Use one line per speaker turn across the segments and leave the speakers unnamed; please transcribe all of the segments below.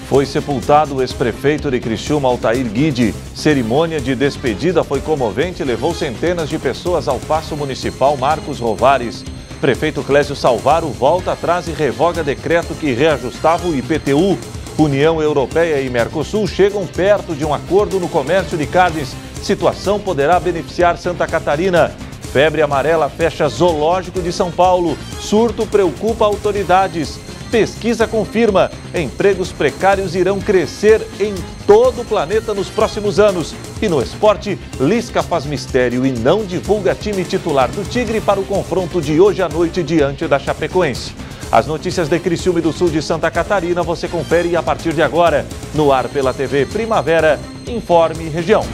Foi sepultado o ex-prefeito de Criciúma, Altair Guide. Cerimônia de despedida foi comovente e levou centenas de pessoas ao Paço Municipal Marcos Rovares. Prefeito Clésio Salvaro volta atrás e revoga decreto que reajustava o IPTU. União Europeia e Mercosul chegam perto de um acordo no comércio de carnes. Situação poderá beneficiar Santa Catarina. Febre amarela fecha zoológico de São Paulo. Surto preocupa autoridades. Pesquisa confirma: empregos precários irão crescer em todo o planeta nos próximos anos. E no esporte, Lisca faz mistério e não divulga time titular do Tigre para o confronto de hoje à noite diante da Chapecoense. As notícias de Criciúma e do sul de Santa Catarina você confere a partir de agora. No ar pela TV Primavera, Informe Região.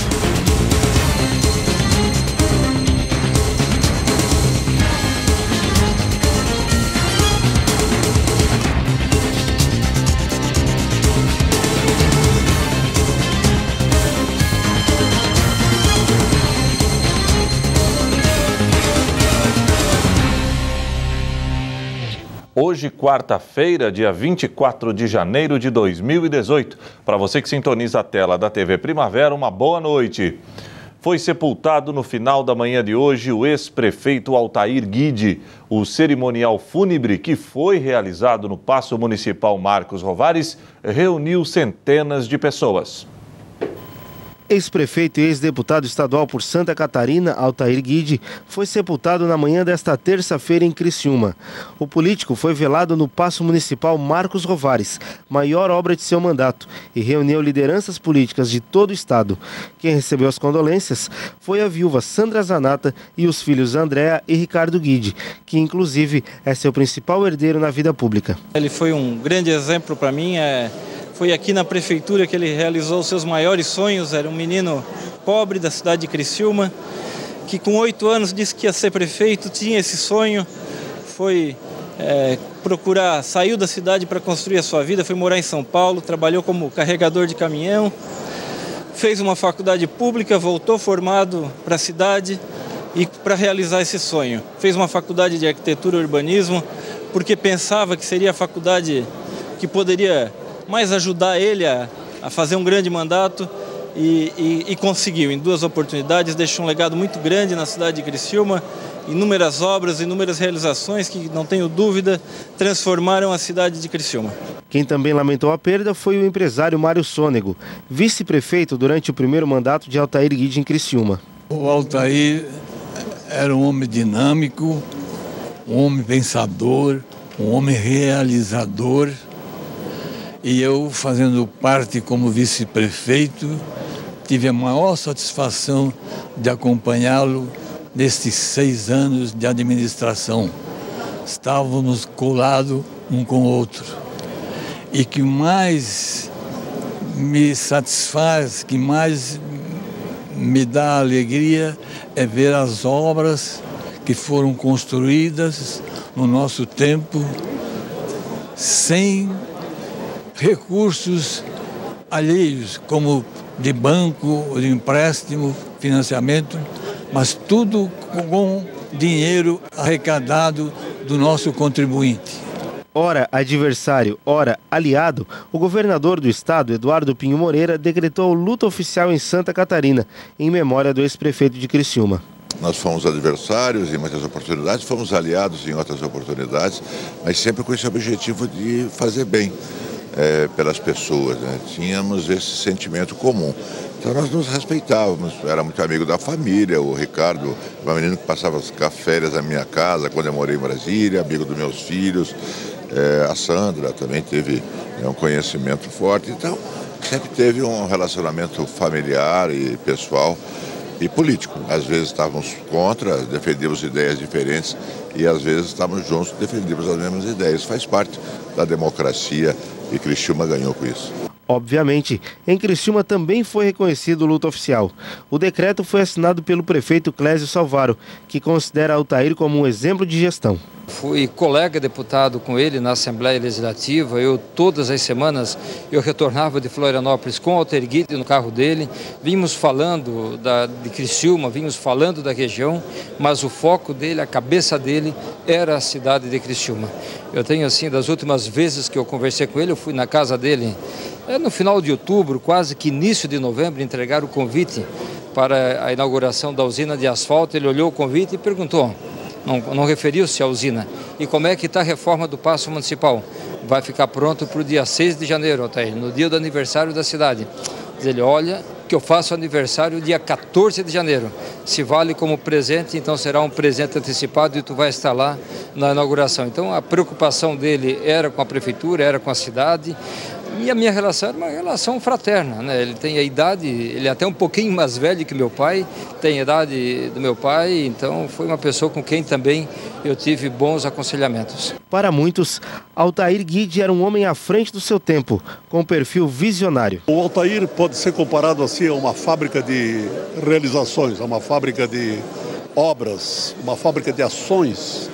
Hoje, quarta-feira, dia 24 de janeiro de 2018. Para você que sintoniza a tela da TV Primavera, uma boa noite. Foi sepultado no final da manhã de hoje o ex-prefeito Altair Guide. O cerimonial fúnebre, que foi realizado no Paço Municipal Marcos Rovares, reuniu centenas de pessoas.
Ex-prefeito e ex-deputado estadual por Santa Catarina, Altair Guide, foi sepultado na manhã desta terça-feira em Criciúma. O político foi velado no Paço Municipal Marcos Rovares, maior obra de seu mandato, e reuniu lideranças políticas de todo o estado. Quem recebeu as condolências foi a viúva Sandra Zanata e os filhos Andréa e Ricardo Guide, que inclusive é seu principal herdeiro na vida pública.
Ele foi um grande exemplo para mim. Foi aqui na prefeitura que ele realizou os seus maiores sonhos. Era um menino pobre da cidade de Criciúma, que com 8 anos disse que ia ser prefeito, tinha esse sonho, foi saiu da cidade para construir a sua vida, foi morar em São Paulo, trabalhou como carregador de caminhão, fez uma faculdade pública, voltou formado para a cidade e para realizar esse sonho. Fez uma faculdade de arquitetura e urbanismo, porque pensava que seria a faculdade que poderia mais ajudar ele a fazer um grande mandato e conseguiu. Em 2 oportunidades, deixou um legado muito grande na cidade de Criciúma, inúmeras obras, inúmeras realizações que, não tenho dúvida, transformaram a cidade de Criciúma.
Quem também lamentou a perda foi o empresário Mário Sônego, vice-prefeito durante o primeiro mandato de Altair Guide em Criciúma.
O Altair era um homem dinâmico, um homem pensador, um homem realizador. E eu, fazendo parte como vice-prefeito, tive a maior satisfação de acompanhá-lo nestes 6 anos de administração. Estávamos colados um com o outro. E que mais me satisfaz, que mais me dá alegria é ver as obras que foram construídas no nosso tempo sem recursos alheios, como de banco, de empréstimo, financiamento, mas tudo com dinheiro arrecadado do nosso contribuinte.
Ora adversário, ora aliado, o governador do estado, Eduardo Pinho Moreira, decretou luta oficial em Santa Catarina, em memória do ex-prefeito de Criciúma.
Nós fomos adversários em muitas oportunidades, fomos aliados em outras oportunidades, mas sempre com esse objetivo de fazer bem pelas pessoas, né? Tínhamos esse sentimento comum. Então nós nos respeitávamos, era muito amigo da família, o Ricardo, um menino que passava as férias na minha casa quando eu morei em Brasília, amigo dos meus filhos, a Sandra também teve um conhecimento forte, então sempre teve um relacionamento familiar e pessoal e político. Às vezes estávamos contra, defendíamos ideias diferentes e às vezes estávamos juntos, defendíamos as mesmas ideias. Faz parte da democracia e Criciúma ganhou com isso.
Obviamente, em Criciúma também foi reconhecido o luto oficial. O decreto foi assinado pelo prefeito Clésio Salvaro, que considera Altair como um exemplo de gestão.
Fui colega deputado com ele na Assembleia Legislativa. Todas as semanas, eu retornava de Florianópolis com o Altair Guide no carro dele. Vimos falando de Criciúma, vimos falando da região, mas o foco dele, a cabeça dele, era a cidade de Criciúma. Eu tenho, assim, das últimas vezes que eu conversei com ele, eu fui na casa dele no final de outubro, quase que início de novembro, entregar o convite para a inauguração da usina de asfalto. Ele olhou o convite e perguntou, não referiu-se à usina, e como é que está a reforma do Paço Municipal? Vai ficar pronto para o dia 6 de janeiro, Altair, no dia do aniversário da cidade. Ele, olha, que eu faço aniversário dia 14 de janeiro. Se vale como presente, então será um presente antecipado e tu vai estar lá na inauguração. Então a preocupação dele era com a prefeitura, era com a cidade. E a minha relação era uma relação fraterna, né? Ele tem a idade, ele é até um pouquinho mais velho que meu pai, tem a idade do meu pai, então foi uma pessoa com quem também eu tive bons aconselhamentos.
Para muitos, Altair Guide era um homem à frente do seu tempo, com um perfil visionário.
O Altair pode ser comparado assim a uma fábrica de realizações, a uma fábrica de obras, uma fábrica de ações,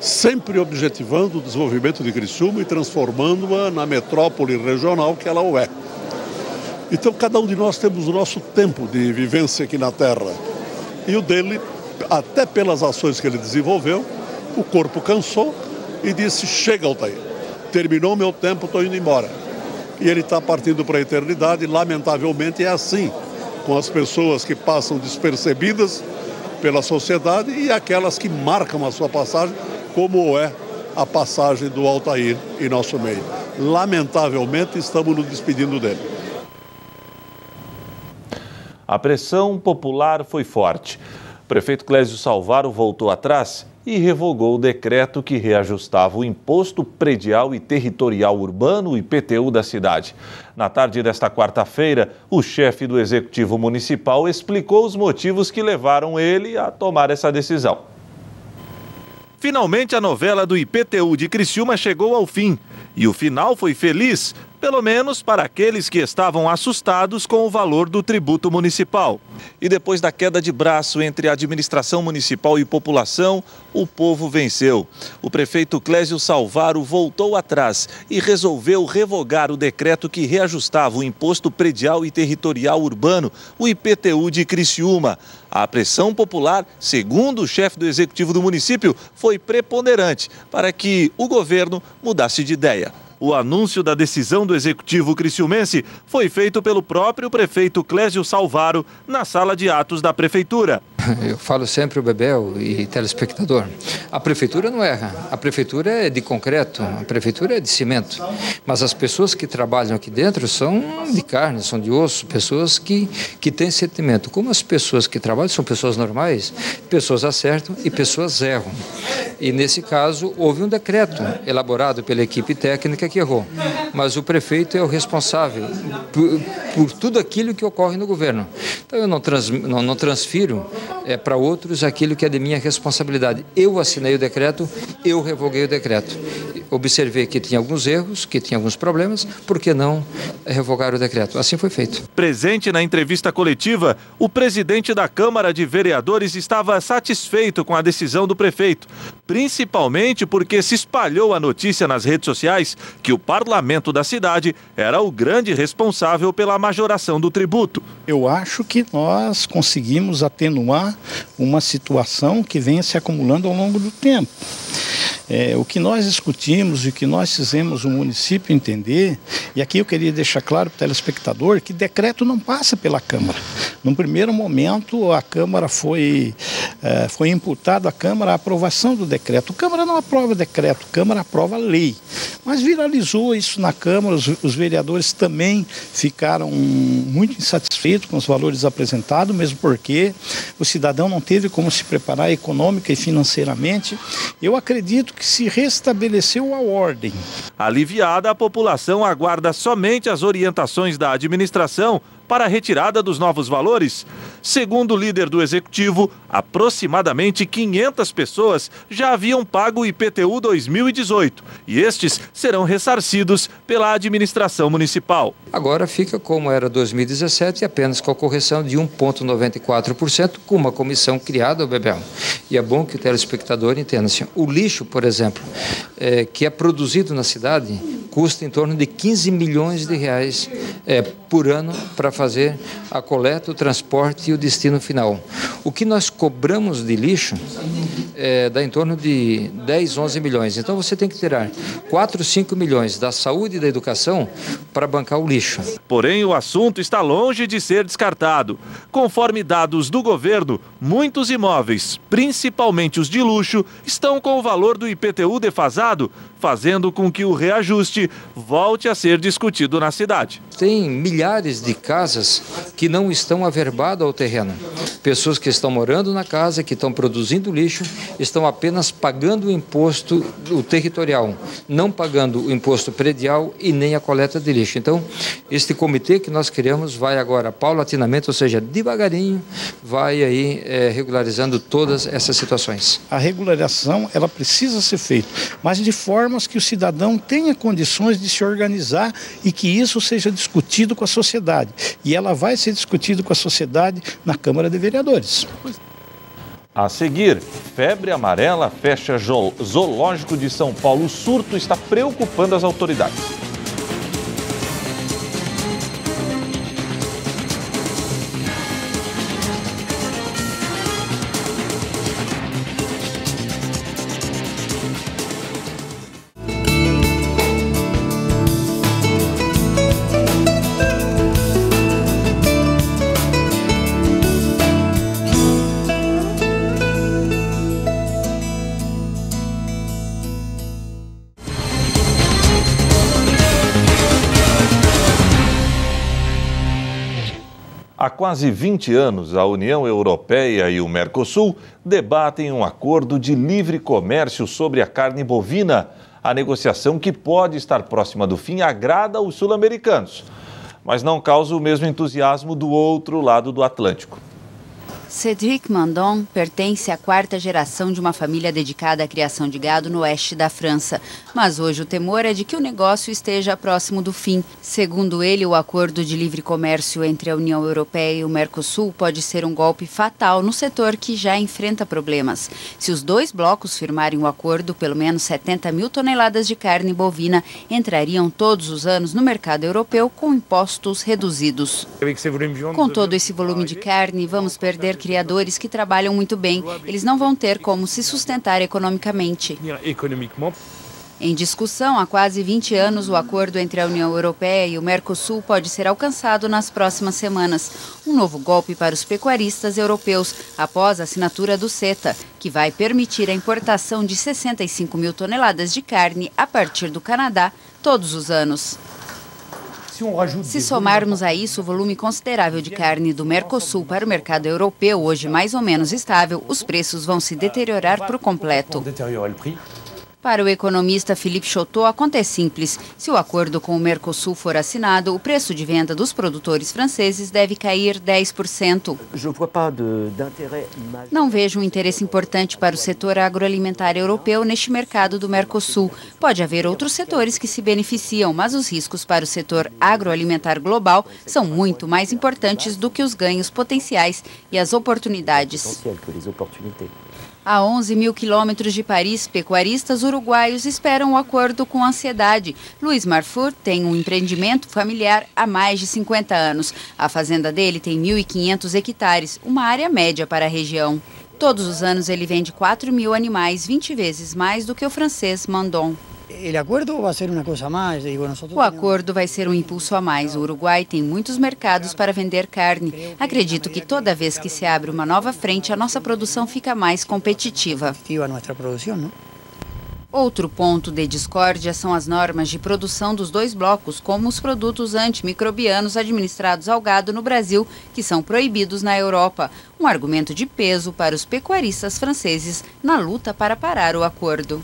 sempre objetivando o desenvolvimento de Criciúma e transformando-a na metrópole regional que ela o é. Então, cada um de nós temos o nosso tempo de vivência aqui na Terra. E o dele, até pelas ações que ele desenvolveu, o corpo cansou e disse, chega, Altair, terminou meu tempo, estou indo embora. E ele está partindo para a eternidade, e lamentavelmente é assim, com as pessoas que passam despercebidas pela sociedade e aquelas que marcam a sua passagem, como é a passagem do Altair em nosso meio. Lamentavelmente, estamos nos despedindo dele.
A pressão popular foi forte. O prefeito Clésio Salvaro voltou atrás e revogou o decreto que reajustava o Imposto Predial e Territorial Urbano, o IPTU, da cidade. Na tarde desta quarta-feira, o chefe do Executivo Municipal explicou os motivos que levaram ele a tomar essa decisão. Finalmente, a novela do IPTU de Criciúma chegou ao fim. E o final foi feliz, pelo menos para aqueles que estavam assustados com o valor do tributo municipal. E depois da queda de braço entre a administração municipal e população, o povo venceu. O prefeito Clésio Salvaro voltou atrás e resolveu revogar o decreto que reajustava o Imposto Predial e Territorial Urbano, o IPTU de Criciúma. A pressão popular, segundo o chefe do executivo do município, foi preponderante para que o governo mudasse de ideia. O anúncio da decisão do executivo criciumense foi feito pelo próprio prefeito Clésio Salvaro na sala de atos da prefeitura.
Eu falo sempre, o Bebel e telespectador, a prefeitura não erra, a prefeitura é de concreto, a prefeitura é de cimento, mas as pessoas que trabalham aqui dentro são de carne, são de osso, pessoas que têm sentimento. Como as pessoas que trabalham são pessoas normais, pessoas acertam e pessoas erram. E nesse caso houve um decreto elaborado pela equipe técnica que errou, mas o prefeito é o responsável por tudo aquilo que ocorre no governo. Então eu não transfiro para outros aquilo que é de minha responsabilidade. Eu assinei o decreto, eu revoguei o decreto. Observei que tinha alguns erros, que tinha alguns problemas, por que não revogar o decreto? Assim foi feito.
Presente na entrevista coletiva, o presidente da Câmara de Vereadores estava satisfeito com a decisão do prefeito, principalmente porque se espalhou a notícia nas redes sociais que o parlamento da cidade era o grande responsável pela majoração do tributo.
Eu acho que nós conseguimos atenuar uma situação que vem se acumulando ao longo do tempo. O que nós discutimos e o que nós fizemos o município entender, e aqui eu queria deixar claro para o telespectador que decreto não passa pela Câmara. Num primeiro momento, a Câmara foi imputada à Câmara a aprovação do decreto. A Câmara não aprova decreto, a Câmara aprova lei. Mas viralizou isso na Câmara, os vereadores também ficaram muito insatisfeitos com os valores apresentados, mesmo porque o cidadão não teve como se preparar econômica e financeiramente. Eu acredito que se restabeleceu a ordem.
Aliviada, a população aguarda somente as orientações da administração para a retirada dos novos valores? Segundo o líder do executivo, aproximadamente 500 pessoas já haviam pago o IPTU 2018 e estes serão ressarcidos pela administração municipal.
Agora fica como era 2017, apenas com a correção de 1,94%, com uma comissão criada, Bebel. E é bom que o telespectador entenda assim, o lixo, por exemplo, que é produzido na cidade, custa em torno de 15 milhões de reais por ano para fazer a coleta, o transporte e o destino final. O que nós cobramos de lixo dá em torno de 10, 11 milhões. Então você tem que tirar 4, 5 milhões da saúde e da educação para bancar o lixo.
Porém, o assunto está longe de ser descartado. Conforme dados do governo, muitos imóveis, principalmente os de luxo, estão com o valor do IPTU defasado, fazendo com que o reajuste volte a ser discutido na cidade.
Tem milhares de casas que não estão averbadas ao terreno. Pessoas que estão morando na casa, que estão produzindo lixo, estão apenas pagando o imposto territorial, não pagando o imposto predial e nem a coleta de lixo. Então, este comitê que nós criamos vai agora paulatinamente, ou seja, devagarinho, vai aí regularizando todas essas situações.
A regularização, ela precisa ser feita, mas de formas que o cidadão tenha condições de se organizar e que isso seja discutido com a sociedade. E ela vai ser discutida com a sociedade na Câmara de Vereadores.
A seguir, febre amarela fecha zoológico de São Paulo. O surto está preocupando as autoridades. Há quase 20 anos, a União Europeia e o Mercosul debatem um acordo de livre comércio sobre a carne bovina. A negociação, que pode estar próxima do fim, agrada os sul-americanos, mas não causa o mesmo entusiasmo do outro lado do Atlântico.
Cédric Mandon pertence à quarta geração de uma família dedicada à criação de gado no oeste da França. Mas hoje o temor é de que o negócio esteja próximo do fim. Segundo ele, o acordo de livre comércio entre a União Europeia e o Mercosul pode ser um golpe fatal no setor que já enfrenta problemas. Se os dois blocos firmarem o acordo, pelo menos 70 mil toneladas de carne bovina entrariam todos os anos no mercado europeu com impostos reduzidos. Com todo esse volume de carne, vamos perder criadores que trabalham muito bem. Eles não vão ter como se sustentar economicamente. Em discussão há quase 20 anos, o acordo entre a União Europeia e o Mercosul pode ser alcançado nas próximas semanas. Um novo golpe para os pecuaristas europeus, após a assinatura do CETA, que vai permitir a importação de 65 mil toneladas de carne a partir do Canadá todos os anos. Se somarmos a isso o volume considerável de carne do Mercosul para o mercado europeu, hoje mais ou menos estável, os preços vão se deteriorar por completo. Para o economista Philippe Chautot, a conta é simples. Se o acordo com o Mercosul for assinado, o preço de venda dos produtores franceses deve cair 10%. Não vejo um interesse importante para o setor agroalimentar europeu neste mercado do Mercosul. Pode haver outros setores que se beneficiam, mas os riscos para o setor agroalimentar global são muito mais importantes do que os ganhos potenciais e as oportunidades. A 11 mil quilômetros de Paris, pecuaristas uruguaios esperam o acordo com ansiedade. Luiz Marfur tem um empreendimento familiar há mais de 50 anos. A fazenda dele tem 1.500 hectares, uma área média para a região. Todos os anos ele vende 4 mil animais, 20 vezes mais do que o francês Mandon. O acordo vai ser um impulso a mais. O Uruguai tem muitos mercados para vender carne. Acredito que toda vez que se abre uma nova frente, a nossa produção fica mais competitiva. Outro ponto de discórdia são as normas de produção dos dois blocos, como os produtos antimicrobianos administrados ao gado no Brasil, que são proibidos na Europa. Um argumento de peso para os pecuaristas franceses na luta para parar o acordo.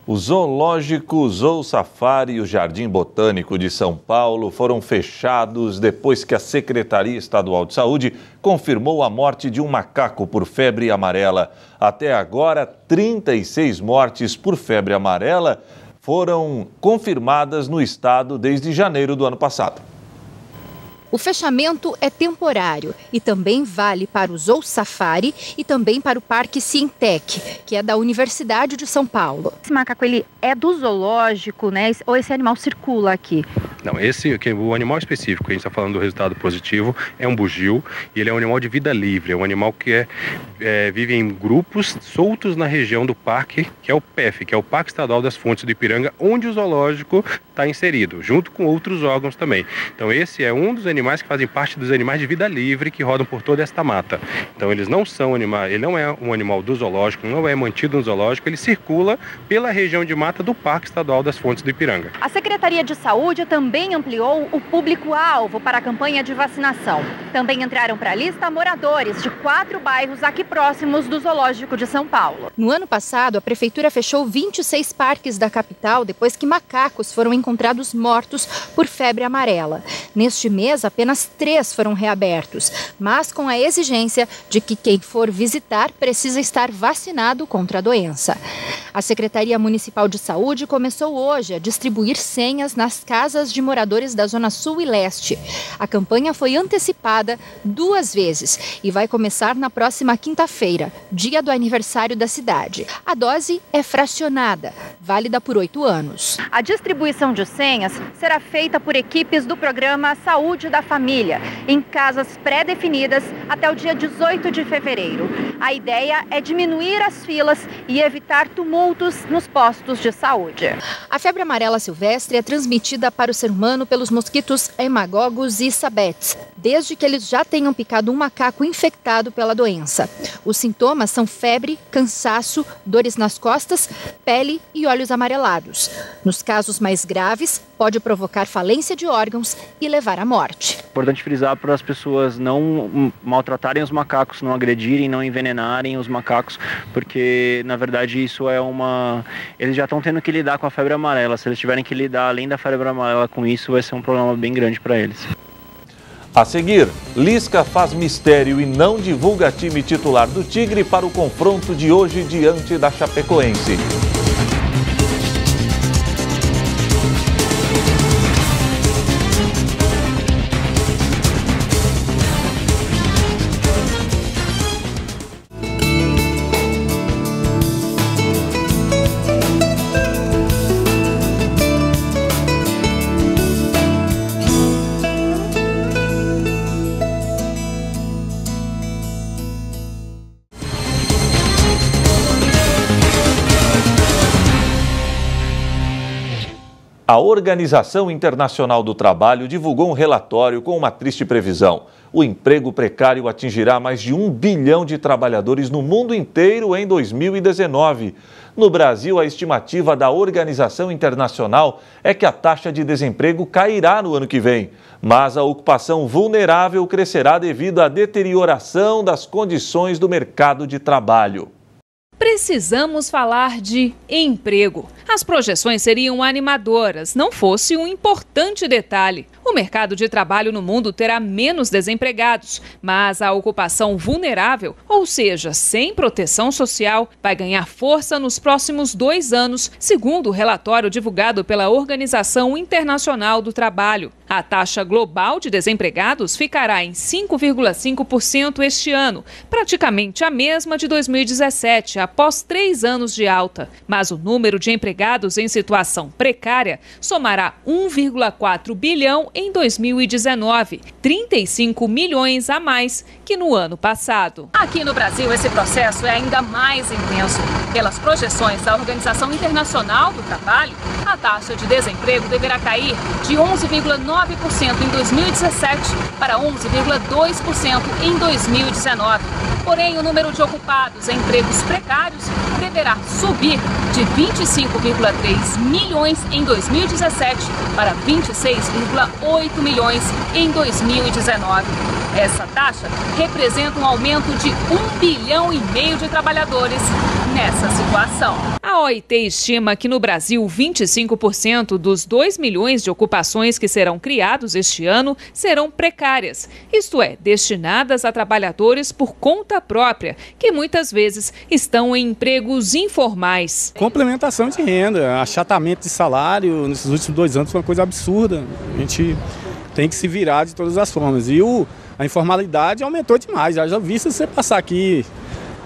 O Zoológico Zoo Safari e o Jardim Botânico de São Paulo foram fechados depois que a Secretaria Estadual de Saúde confirmou a morte de um macaco por febre amarela. Até agora, 36 mortes por febre amarela foram confirmadas no estado desde janeiro do ano passado.
O fechamento é temporário e também vale para o Zoo Safari e também para o Parque Cientec, que é da Universidade de São Paulo. Esse macaco, ele é do zoológico, né? Ou esse animal circula aqui?
Não, o animal específico, a gente está falando do resultado positivo, é um bugio e ele é um animal de vida livre, é um animal que vive em grupos soltos na região do parque, que é o PEF, que é o Parque Estadual das Fontes do Ipiranga, onde o zoológico está inserido, junto com outros órgãos também. Então esse é um dos animais que fazem parte dos animais de vida livre que rodam por toda esta mata. Então eles não são animais, ele não é um animal do zoológico, não é mantido no zoológico, ele circula pela região de mata do Parque Estadual das Fontes do Ipiranga.
A Secretaria de Saúde também ampliou o público-alvo para a campanha de vacinação. Também entraram para a lista moradores de 4 bairros aqui próximos do Zoológico de São Paulo. No ano passado, a Prefeitura fechou 26 parques da capital depois que macacos foram encontrados mortos por febre amarela. Neste mês, apenas 3 foram reabertos, mas com a exigência de que quem for visitar precisa estar vacinado contra a doença. A Secretaria Municipal de Saúde começou hoje a distribuir senhas nas casas de moradores da Zona Sul e Leste. A campanha foi antecipada 2 vezes e vai começar na próxima quinta-feira, dia do aniversário da cidade. A dose é fracionada, válida por 8 anos. A distribuição de senhas será feita por equipes do programa Saúde da Família, em casas pré-definidas até o dia 18 de fevereiro. A ideia é diminuir as filas e evitar tumultos nos postos de saúde. A febre amarela silvestre é transmitida para o ser humano pelos mosquitos hemagogos e sabetes, desde que eles já tenham picado um macaco infectado pela doença. Os sintomas são febre, cansaço, dores nas costas, pele e olhos amarelados. Nos casos mais graves, pode provocar falência de órgãos e levar à morte.
É importante frisar para as pessoas não maltratarem os macacos, não agredirem, não envenenarem os macacos, porque na verdade isso é eles já estão tendo que lidar com a febre amarela. Se eles tiverem que lidar além da febre amarela com isso, vai ser um problema bem grande para eles.
A seguir, Lisca faz mistério e não divulga time titular do Tigre para o confronto de hoje diante da Chapecoense. A Organização Internacional do Trabalho divulgou um relatório com uma triste previsão. O emprego precário atingirá mais de 1 bilhão de trabalhadores no mundo inteiro em 2019. No Brasil, a estimativa da Organização Internacional é que a taxa de desemprego cairá no ano que vem, mas a ocupação vulnerável crescerá devido à deterioração das condições do mercado de trabalho.
Precisamos falar de emprego. As projeções seriam animadoras, não fosse um importante detalhe. O mercado de trabalho no mundo terá menos desempregados, mas a ocupação vulnerável, ou seja, sem proteção social, vai ganhar força nos próximos 2 anos, segundo o relatório divulgado pela Organização Internacional do Trabalho. A taxa global de desempregados ficará em 5,5% este ano, praticamente a mesma de 2017, após 3 anos de alta. Mas o número de empregados em situação precária somará 1,4 bilhão em 2019, 35 milhões a mais que no ano passado. Aqui no Brasil, esse processo é ainda mais intenso. Pelas projeções da Organização Internacional do Trabalho, a taxa de desemprego deverá cair de 11,9% em 2017 para 11,2% em 2019. Porém, o número de ocupados em empregos precários deverá subir de 25,3 milhões em 2017 para 26,8 milhões em 2019. Essa taxa representa um aumento de 1,5 bilhão de trabalhadores nessa situação. A OIT estima que no Brasil 25% dos 2 milhões de ocupações que serão criados este ano serão precárias, isto é, destinadas a trabalhadores por conta própria, que muitas vezes estão em empregos informais.
Complementação de renda, achatamento de salário nesses últimos 2 anos foi uma coisa absurda. A gente tem que se virar de todas as formas. E a informalidade aumentou demais. Já vi se você passar aqui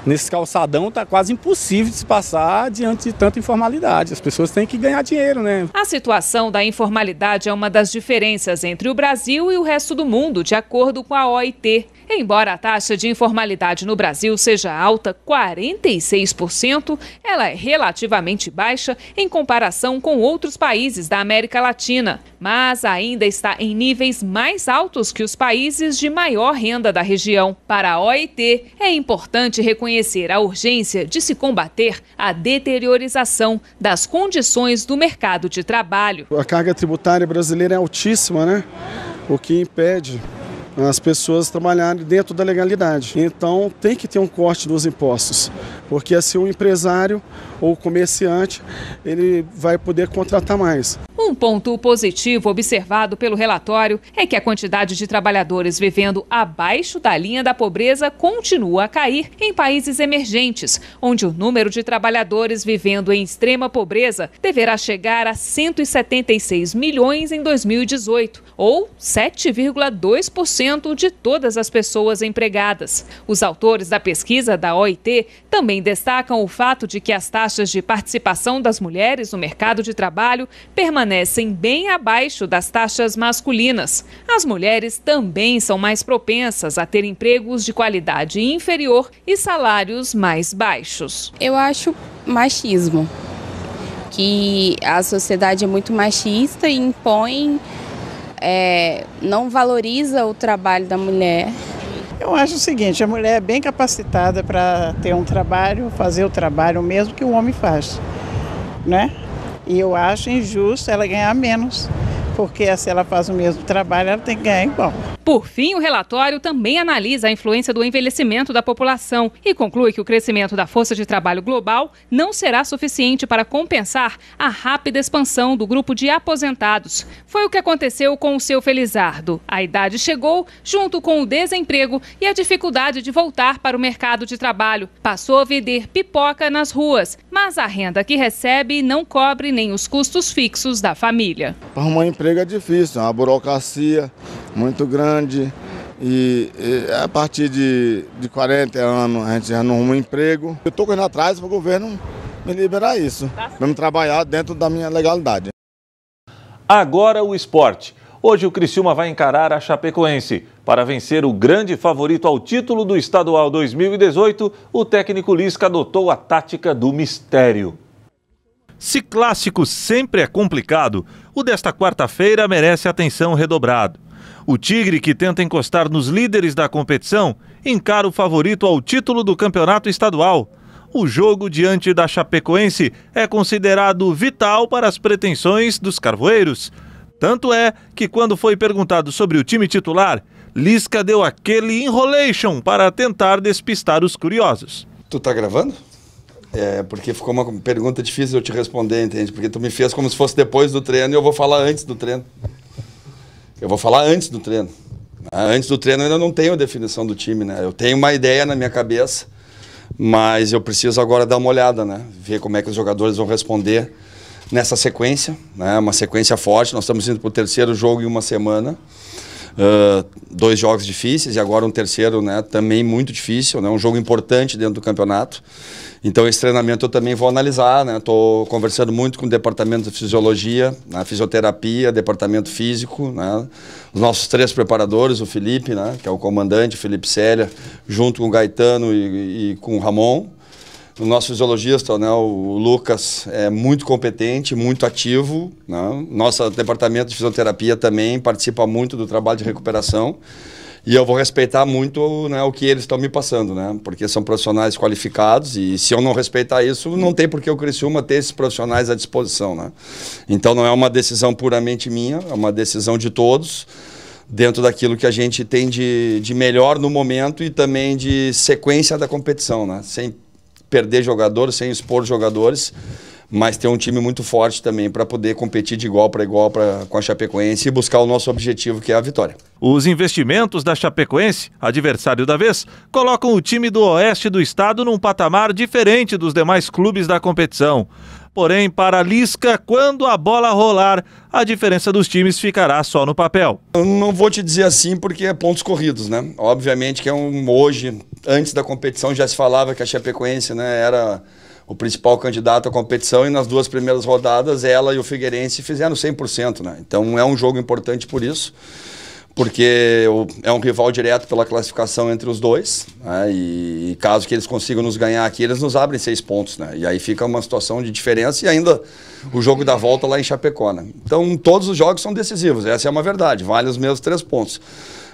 nesse calçadão, tá quase impossível de se passar diante de tanta informalidade. As pessoas têm que ganhar dinheiro, né?
A situação da informalidade é uma das diferenças entre o Brasil e o resto do mundo, de acordo com a OIT. Embora a taxa de informalidade no Brasil seja alta, 46%, ela é relativamente baixa em comparação com outros países da América Latina, mas ainda está em níveis mais altos que os países de maior renda da região. Para a OIT, é importante reconhecer a urgência de se combater a deteriorização das condições do mercado de trabalho.
A carga tributária brasileira é altíssima, né? O que impede as pessoas trabalharem dentro da legalidade. Então tem que ter um corte dos impostos, porque assim o empresário ou o comerciante ele vai poder contratar mais.
Um ponto positivo observado pelo relatório é que a quantidade de trabalhadores vivendo abaixo da linha da pobreza continua a cair em países emergentes, onde o número de trabalhadores vivendo em extrema pobreza deverá chegar a 176 milhões em 2018, ou 7,2% de todas as pessoas empregadas. Os autores da pesquisa da OIT também destacam o fato de que as taxas de participação das mulheres no mercado de trabalho permanecem bem abaixo das taxas masculinas. As mulheres também são mais propensas a ter empregos de qualidade inferior e salários mais baixos.
Eu acho machismo, que a sociedade é muito machista e impõe, não valoriza o trabalho da mulher.
Eu acho o seguinte, a mulher é bem capacitada para ter um trabalho, fazer o trabalho mesmo que o homem faz, né? E eu acho injusto ela ganhar menos, porque se ela faz o mesmo trabalho, ela tem que ganhar igual.
Por fim, o relatório também analisa a influência do envelhecimento da população e conclui que o crescimento da força de trabalho global não será suficiente para compensar a rápida expansão do grupo de aposentados. Foi o que aconteceu com o seu Felizardo. A idade chegou junto com o desemprego e a dificuldade de voltar para o mercado de trabalho. Passou a vender pipoca nas ruas, mas a renda que recebe não cobre nem os custos fixos da família.
Arrumar emprego é difícil, é uma burocracia muito grande e a partir de 40 anos a gente já não arruma um emprego. Eu estou correndo atrás para o governo me liberar isso, para me trabalhar dentro da minha legalidade.
Agora o esporte. Hoje o Criciúma vai encarar a Chapecoense. Para vencer o grande favorito ao título do Estadual 2018, o técnico Lisca adotou a tática do mistério. Se clássico sempre é complicado, o desta quarta-feira merece atenção redobrada. O Tigre, que tenta encostar nos líderes da competição, encara o favorito ao título do campeonato estadual. O jogo diante da Chapecoense é considerado vital para as pretensões dos carvoeiros. Tanto é que, quando foi perguntado sobre o time titular, Lisca deu aquele enrolation para tentar despistar os curiosos.
Tu tá gravando? Porque ficou uma pergunta difícil eu te responder, entende? Porque tu me fez como se fosse depois do treino e eu vou falar antes do treino. Eu vou falar antes do treino. Antes do treino eu ainda não tenho a definição do time, né? Eu tenho uma ideia na minha cabeça, mas eu preciso agora dar uma olhada, né? Ver como é que os jogadores vão responder nessa sequência, né? Uma sequência forte. Nós estamos indo para o terceiro jogo em uma semana. 2 jogos difíceis e agora um terceiro, né, também muito difícil, né, um jogo importante dentro do campeonato. Então esse treinamento eu também vou analisar, né, estou conversando muito com o departamento de fisiologia, né, fisioterapia, departamento físico, né, os nossos 3 preparadores, o Felipe, né, que é o comandante, o Felipe Célia, junto com o Gaetano e com o Ramon. O nosso fisiologista, né, o Lucas, é muito competente, muito ativo, né? Nosso departamento de fisioterapia também participa muito do trabalho de recuperação. E eu vou respeitar muito, né, o que eles estão me passando, né? Porque são profissionais qualificados e se eu não respeitar isso, não tem por que o Criciúma ter esses profissionais à disposição, né? Então não é uma decisão puramente minha, é uma decisão de todos, dentro daquilo que a gente tem de melhor no momento e também de sequência da competição, né? Sem perder jogadores, sem expor jogadores, mas ter um time muito forte também para poder competir de igual para igual com a Chapecoense e buscar o nosso objetivo, que é a vitória.
Os investimentos da Chapecoense, adversário da vez, colocam o time do oeste do estado num patamar diferente dos demais clubes da competição. Porém, para Lisca, quando a bola rolar, a diferença dos times ficará só no papel.
Eu não vou te dizer assim porque é pontos corridos, né? Obviamente que hoje, antes da competição, já se falava que a Chapecoense, né, era o principal candidato à competição, e nas 2 primeiras rodadas ela e o Figueirense fizeram 100%, né? Então é um jogo importante por isso, porque é um rival direto pela classificação entre os dois, né? E caso que eles consigam nos ganhar aqui, eles nos abrem 6 pontos, né? E aí fica uma situação de diferença, e ainda o jogo da volta lá em Chapecó, né? Então todos os jogos são decisivos, essa é uma verdade, vale os mesmos 3 pontos.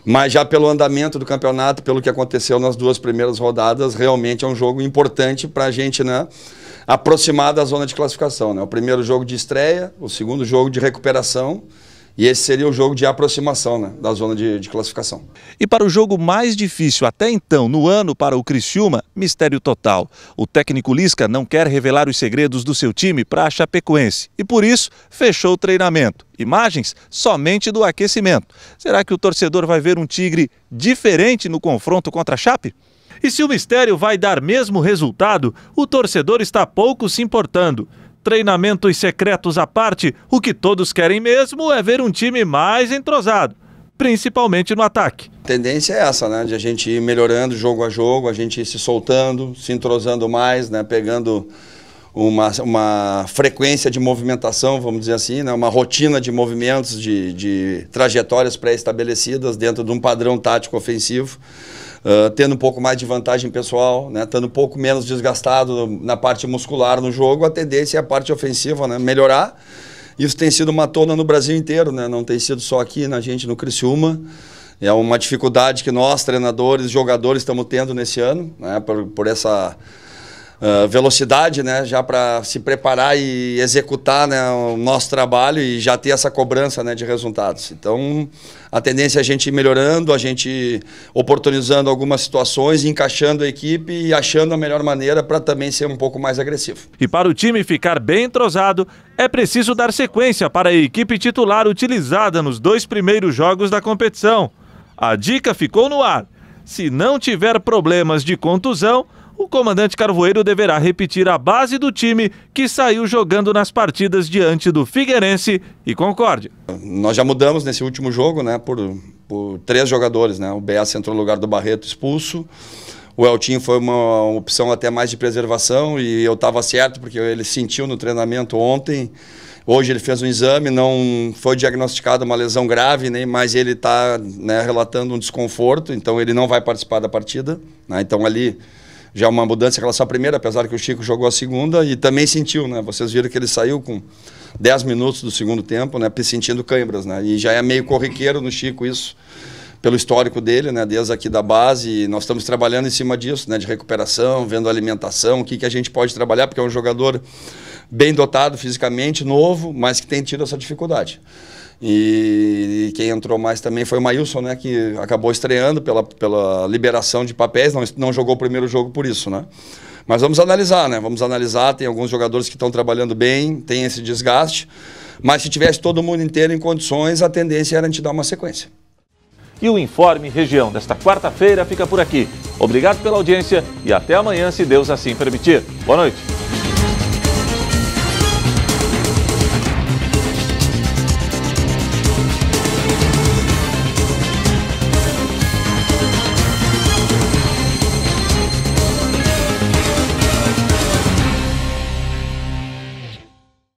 Mas já pelo andamento do campeonato, pelo que aconteceu nas 2 primeiras rodadas, realmente é um jogo importante para a gente, né, aproximar da zona de classificação, né? O primeiro jogo de estreia, o segundo jogo de recuperação, e esse seria o jogo de aproximação, né, da zona de classificação.
E para o jogo mais difícil até então no ano para o Criciúma, mistério total. O técnico Lisca não quer revelar os segredos do seu time para a Chapecoense e por isso fechou o treinamento. Imagens somente do aquecimento. Será que o torcedor vai ver um Tigre diferente no confronto contra a Chape? E se o mistério vai dar mesmo resultado, o torcedor está pouco se importando. Treinamentos secretos à parte, o que todos querem mesmo é ver um time mais entrosado, principalmente no ataque.
A tendência é essa, né, de a gente ir melhorando jogo a jogo, a gente ir se soltando, se entrosando mais, né, pegando uma frequência de movimentação, vamos dizer assim, né, uma rotina de movimentos, de trajetórias pré-estabelecidas dentro de um padrão tático ofensivo. Tendo um pouco mais de vantagem pessoal, né, estando um pouco menos desgastado na parte muscular no jogo, a tendência é a parte ofensiva, né, melhorar. Isso tem sido uma tona no Brasil inteiro, né, não tem sido só aqui na gente no Criciúma. É uma dificuldade que nós, treinadores, jogadores, estamos tendo nesse ano, né, por essa velocidade, né, já para se preparar e executar, né, o nosso trabalho e já ter essa cobrança, né, de resultados. Então, a tendência é a gente ir melhorando, a gente oportunizando algumas situações, encaixando a equipe e achando a melhor maneira para também ser um pouco mais agressivo.
E para o time ficar bem entrosado, é preciso dar sequência para a equipe titular utilizada nos 2 primeiros jogos da competição. A dica ficou no ar. Se não tiver problemas de contusão, o comandante Carvoeiro deverá repetir a base do time que saiu jogando nas partidas diante do Figueirense e Concórdia.
Nós já mudamos nesse último jogo, né, por 3 jogadores, né? O BS entrou no lugar do Barreto expulso, o Eltinho foi uma opção até mais de preservação e eu estava certo porque ele sentiu no treinamento ontem. Hoje ele fez um exame, não foi diagnosticada uma lesão grave, né, mas ele está, né, relatando um desconforto, então ele não vai participar da partida, né? Então ali já uma mudança em relação à primeira, apesar que o Chico jogou a segunda e também sentiu, né? Vocês viram que ele saiu com 10 minutos do segundo tempo, né, sentindo câimbras, né? E já é meio corriqueiro no Chico isso, pelo histórico dele, né, desde aqui da base, e nós estamos trabalhando em cima disso, né, de recuperação, vendo a alimentação, o que a gente pode trabalhar, porque é um jogador bem dotado fisicamente, novo, mas que tem tido essa dificuldade. E quem entrou mais também foi o Maílson, né, que acabou estreando pela liberação de papéis, não jogou o primeiro jogo por isso, né? Mas vamos analisar, né? Vamos analisar, tem alguns jogadores que estão trabalhando bem, tem esse desgaste, mas se tivesse todo mundo inteiro em condições, a tendência era a gente dar uma sequência.
E o Informe Região desta quarta-feira fica por aqui. Obrigado pela audiência e até amanhã, se Deus assim permitir. Boa noite.